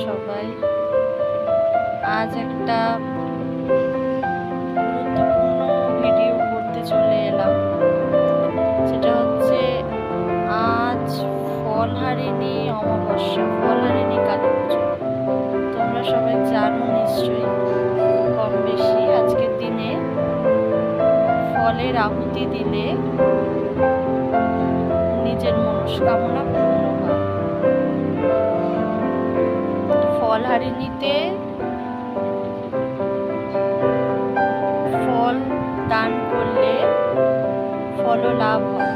সবাই। আজ একটা গুরুত্বপূর্ণ ভিডিও করতে চলে এলাম, যেটা হচ্ছে আজ ফলহারিণী অমাবস্যা, ফলহারিণী কালী পুজো। তোমরা সবাই জানো নিশ্চয়ই কম বেশি, আজকের দিনে ফলের আহুতি দিলে নিজের মনস্কামনা পূর্ণ হয়। ফলহারিণীতে ফল দান করলে ফল লাভ হয়।